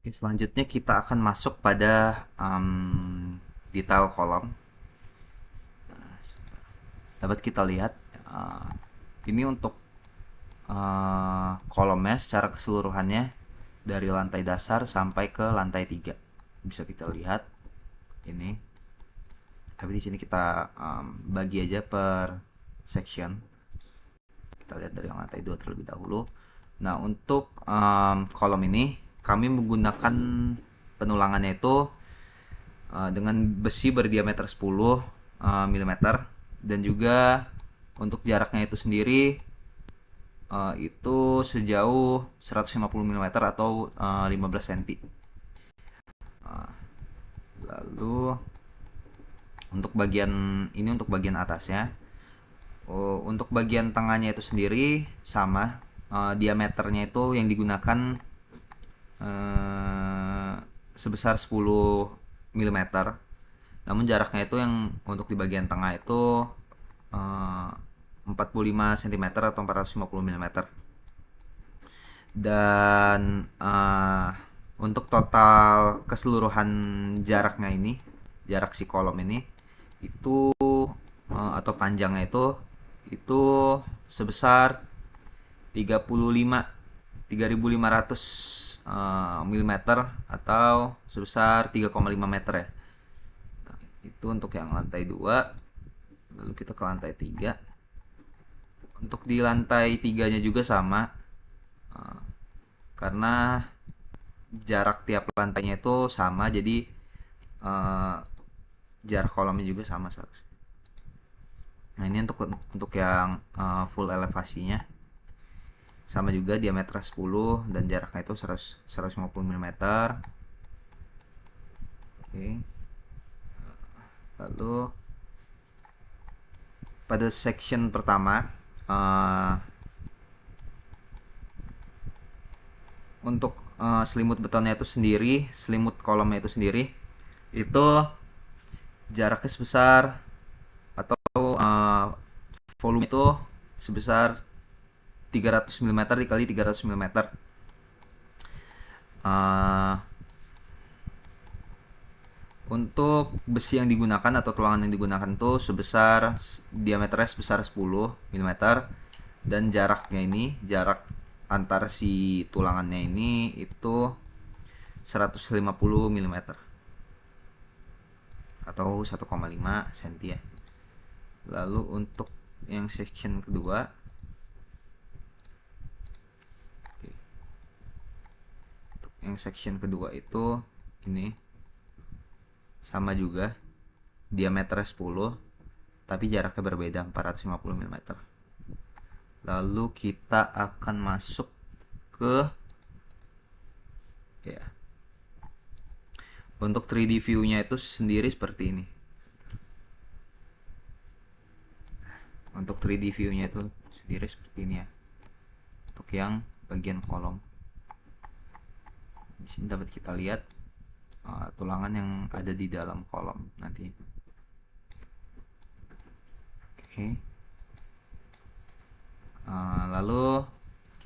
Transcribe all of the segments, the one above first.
Oke, selanjutnya kita akan masuk pada detail kolom. Dapat kita lihat uh, ini untuk kolomnya secara keseluruhannya dari lantai dasar sampai ke lantai 3. Bisa kita lihat ini. Tapi di sini kita bagi aja per section. Kita lihat dari lantai 2 terlebih dahulu. Nah, untuk kolom ini kami menggunakan penulangannya itu dengan besi berdiameter 10 mm, dan juga untuk jaraknya itu sendiri itu sejauh 150 mm atau 15 cm. Lalu untuk bagian ini untuk bagian atasnya. Untuk bagian tengahnya itu sendiri sama, diameternya itu yang digunakan sebesar 10 mm. Namun jaraknya itu yang untuk di bagian tengah itu 45 cm atau 450 mm. Dan untuk total keseluruhan jaraknya ini, jarak si kolom ini itu atau panjangnya itu sebesar 3500 mm atau sebesar 3,5 meter ya. Nah, itu untuk yang lantai 2. Lalu kita ke lantai 3. Untuk di lantai 3-nya juga sama, karena jarak tiap lantainya itu sama, jadi jarak kolomnya juga sama seharusnya. Nah, ini untuk yang full elevasinya sama juga, diameter 10 dan jaraknya itu 150 mm. Oke. Lalu pada section pertama untuk selimut betonnya itu sendiri, selimut kolomnya itu sendiri itu jaraknya sebesar atau volume itu sebesar 300 mm dikali 300 mm. Untuk besi yang digunakan atau tulangan yang digunakan itu sebesar diameternya sebesar 10 mm dan jaraknya ini, jarak antar si tulangannya ini itu 150 mm atau 1,5 cm ya. Lalu untuk yang section kedua, untuk yang section kedua itu ini sama juga, diameternya 10 tapi jaraknya berbeda, 450 mm. Lalu kita akan masuk ke ya, untuk 3D view-nya itu sendiri seperti ini. Untuk 3D view-nya itu sendiri seperti ini ya. Untuk yang bagian kolom, di sini dapat kita lihat tulangan yang ada di dalam kolom nanti. Oke. Lalu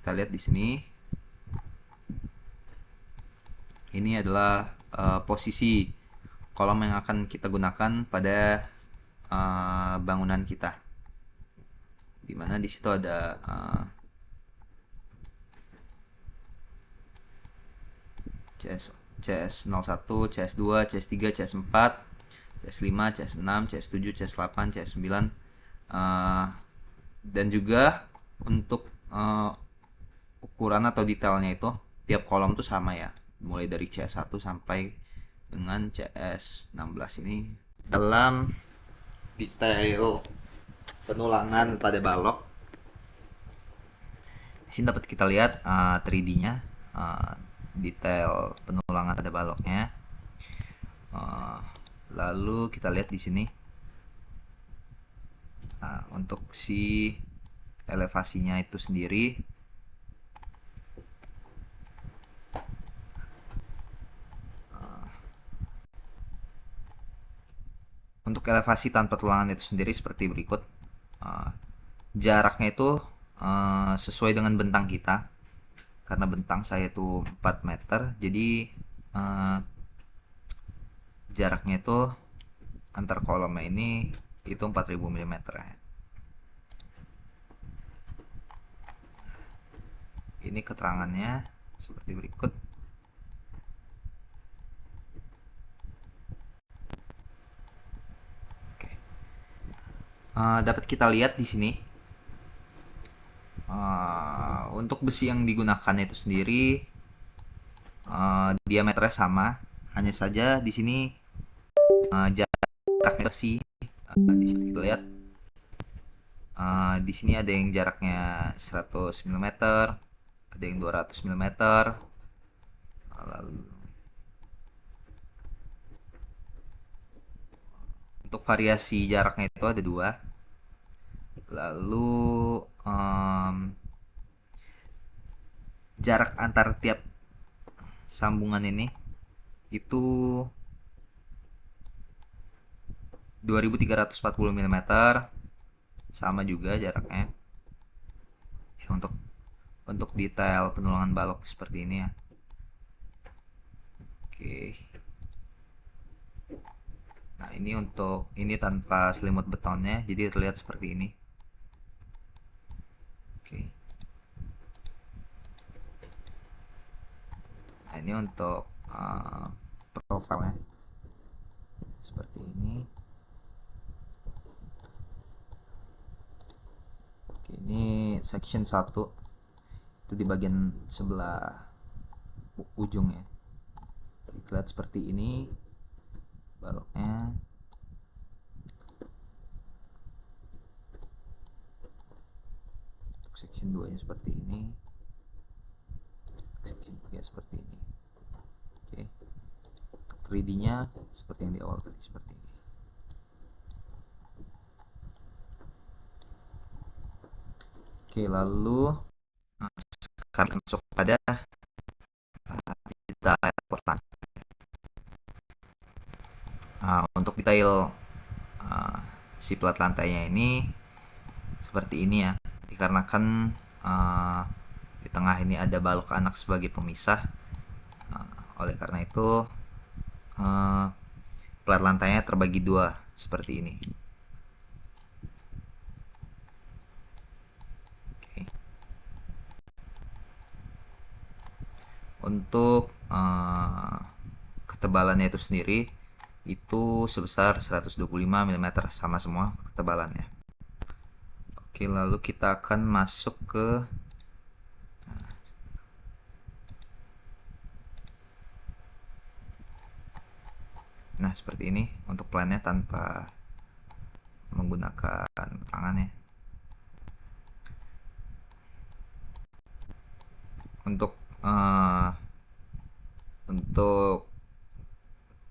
kita lihat di sini. Ini adalah posisi kolom yang akan kita gunakan pada bangunan kita. Dimana di situ ada CS01, CS2, CS3, CS4, CS5, CS6, CS7, CS8, CS9, dan juga untuk ukuran atau detailnya itu tiap kolom tuh sama ya, mulai dari CS1 sampai dengan CS16 ini. Dalam detail penulangan pada balok, di sini dapat kita lihat 3D-nya, detail penulangan pada baloknya. Lalu kita lihat di sini untuk si elevasinya itu sendiri. Untuk elevasi tanpa tulangan itu sendiri seperti berikut. Jaraknya itu sesuai dengan bentang kita. Karena bentang saya itu 4 meter, jadi eh, jaraknya itu antar kolomnya ini itu 4000 mm ya. Ini keterangannya seperti berikut. Oke. Dapat kita lihat di sini untuk besi yang digunakan itu sendiri diameternya sama, hanya saja di sini jaraknya sih di sini kita lihat di sini ada yang jaraknya 100 mm, ada yang 200 mm. Lalu untuk variasi jaraknya itu ada dua. Lalu jarak antar tiap sambungan ini itu 2340 mm, sama juga jaraknya ya, untuk detail penulangan balok seperti ini ya. Oke, nah ini untuk ini tanpa selimut betonnya, jadi terlihat seperti ini. Oke, nah ini untuk profilnya seperti ini. Oke, ini section 1 itu di bagian sebelah ujung ya. Lihat seperti ini baloknya. Untuk section 2 nya seperti ini, section 3 seperti ini. Oke, 3D nya seperti yang di awal tadi, seperti ini. Oke, lalu sekarang masuk pada detail plat. Untuk detail si plat lantainya ini seperti ini ya, dikarenakan di tengah ini ada balok anak sebagai pemisah. Oleh karena itu plat lantainya terbagi dua seperti ini. Oke. Untuk ketebalannya itu sendiri itu sebesar 125 mm, sama semua ketebalannya. Oke, lalu kita akan masuk ke nah seperti ini untuk plannya tanpa menggunakan tangannya. Untuk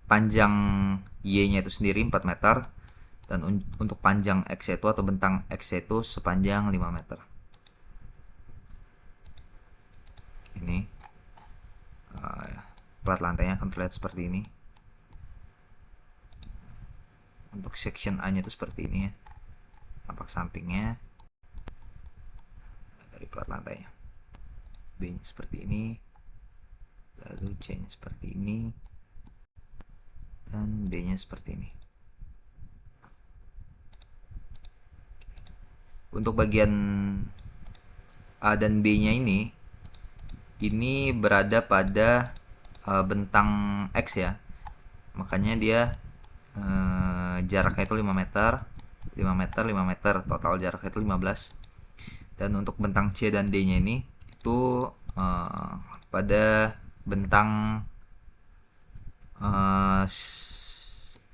panjang Y-nya itu sendiri 4 meter, dan untuk panjang X itu atau bentang X itu sepanjang 5 meter. Ini plat lantainya akan terlihat seperti ini. Untuk section A nya itu seperti ini ya, tampak sampingnya dari plat lantainya. B nya seperti ini, lalu C nya seperti ini, dan D nya seperti ini. Untuk bagian A dan B nya ini berada pada bentang X ya, makanya dia jaraknya itu 5 meter, 5 meter, 5 meter, total jaraknya itu 15. Dan untuk bentang C dan D nya ini itu pada bentang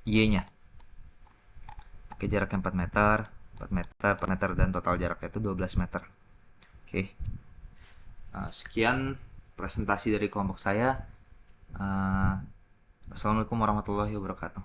Y nya. Oke, jaraknya 4 meter, 4 meter, 4 meter, dan total jaraknya itu 12 meter. Oke, sekian presentasi dari kelompok saya. Assalamualaikum warahmatullahi wabarakatuh.